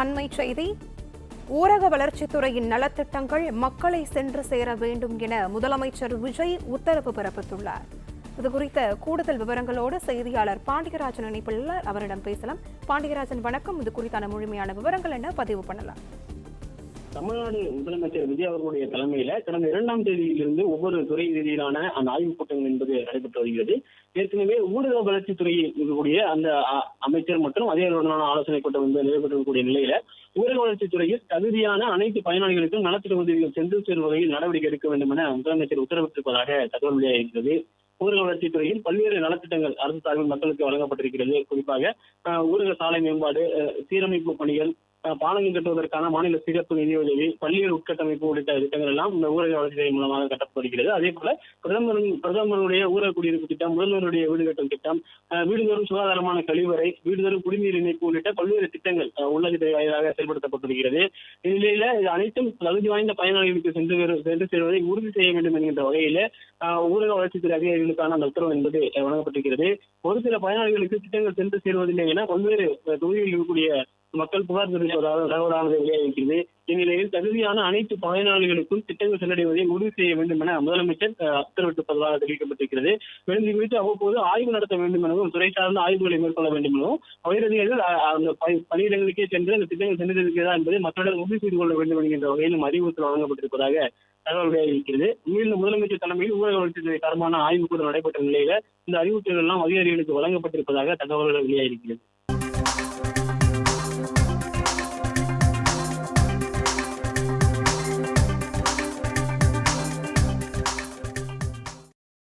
அண்மைச் செய்தி. ஊரக வளர்ச்சித்துறையின் நலத்திட்டங்கள் மக்களை சென்று சேர வேண்டும் என முதலமைச்சர் விஜய் உத்தரவு பிறப்பித்துள்ளார். இதுகுறித்த கூடுதல் விவரங்களோடு செய்தியாளர் பாண்டியராஜன் இணைப்பில் உள்ளார். அவரிடம் பேசலாம். பாண்டியராஜன், வணக்கம். இது குறித்தான முழுமையான விவரங்கள் என்ன பதிவு பண்ணலாம்? தமிழ்நாடு முதலமைச்சர் விஜய் அவர்களுடைய தலைமையில கடந்த 2ஆம் தேதியிலிருந்து ஒவ்வொரு துறை ரீதியிலான அந்த ஆய்வுக் கூட்டங்கள் என்பது நடைபெற்று வருகிறது. ஏற்கனவே ஊரக வளர்ச்சித்துறையில் இருக்கக்கூடிய அந்த அமைச்சர் மற்றும் அதிகாரிகளுடனான ஆலோசனை கூட்டம் நடைபெற்றக்கூடிய நிலையில ஊரக வளர்ச்சித்துறையில் தகுதியான அனைத்து பயனாளிகளுக்கும் நலத்திட்ட உதவிகள் சென்று சேரும் வகையில் நடவடிக்கை எடுக்க வேண்டும் என முதலமைச்சர் உத்தரவிட்டிருப்பதாக தகவல் வெளியாகிறது. ஊரக வளர்ச்சித்துறையில் பல்வேறு நலத்திட்டங்கள் அரசு சார்பில் மக்களுக்கு வழங்கப்பட்டிருக்கிறது. குறிப்பாக ஊரக சாலை மேம்பாடு, சீரமைப்பு பணிகள், பாலங்கள் கட்டுவதற்கான மாநில சிறப்பு நிதியுதவி, பள்ளிகள் உட்கட்டமைப்பு உள்ளிட்ட திட்டங்கள் எல்லாம் இந்த ஊரக வளர்ச்சித்துறை மூலமாக கட்டப்படுகிறது. அதே போல பிரதமருடைய ஊரக குடியிருப்பு திட்டம், முதல்வருடைய வீடு கட்டும் திட்டம், வீடுதோறும் சுகாதாரமான கழிவறை, வீடுதோறும் குடிநீர் இணைப்பு உள்ளிட்ட பல்வேறு திட்டங்கள் உள்ளகத்தை வாயிலாக செயல்படுத்தப்பட்டிருக்கிறது. இந்நிலையில இது அனைத்தும் தகுதி வாய்ந்த பயனாளிகளுக்கு சென்று சேருவதை உறுதி செய்ய வேண்டும் என்கின்ற வகையில ஊரக வளர்ச்சித்துறை அதிகாரிகளுக்கான அந்த உத்தரவு என்பது வழங்கப்பட்டிருக்கிறது. ஒரு சில பயனாளிகளுக்கு திட்டங்கள் சென்று சேருவதில்லை என பல்வேறு தொகுதிகளில் இருக்கக்கூடிய மக்கள் புகார் தெரிவிப்பதாக தகவலானது வெளியாகிருக்கிறது. இந்நிலையில் தகுதியான அனைத்து பயனாளிகளுக்கும் திட்டங்கள் சென்றடைவதை உறுதி செய்ய வேண்டும் என முதலமைச்சர் உத்தரவிட்டிருப்பதாக தெரிவிக்கப்பட்டிருக்கிறது. மேலும் இது குறித்து அவ்வப்போது ஆய்வு நடத்த வேண்டும் எனவும், துறை சார்ந்த ஆய்வுகளை மேற்கொள்ள வேண்டும் எனவும், உயரதிகாரிகள் அந்த பணியிடங்களுக்கே சென்று அந்த திட்டங்கள் சென்றிருக்கிறதா என்பதை மக்களிடம் உறுதி செய்து கொள்ள வேண்டும் என்கின்ற வகையிலும் அறிவுறுத்தல் வழங்கப்பட்டிருப்பதாக தகவல் வெளியாகிருக்கிறது. மீண்டும் முதலமைச்சர் தலைமையில் ஊரக வளர்ச்சித்துறை தரமான ஆய்வு கூட நடைபெற்ற நிலையில இந்த அறிவுறுத்தல்கள் எல்லாம் அதிகாரிகளுக்கு வழங்கப்பட்டிருப்பதாக தகவல்கள் வெளியாகிருக்கிறது.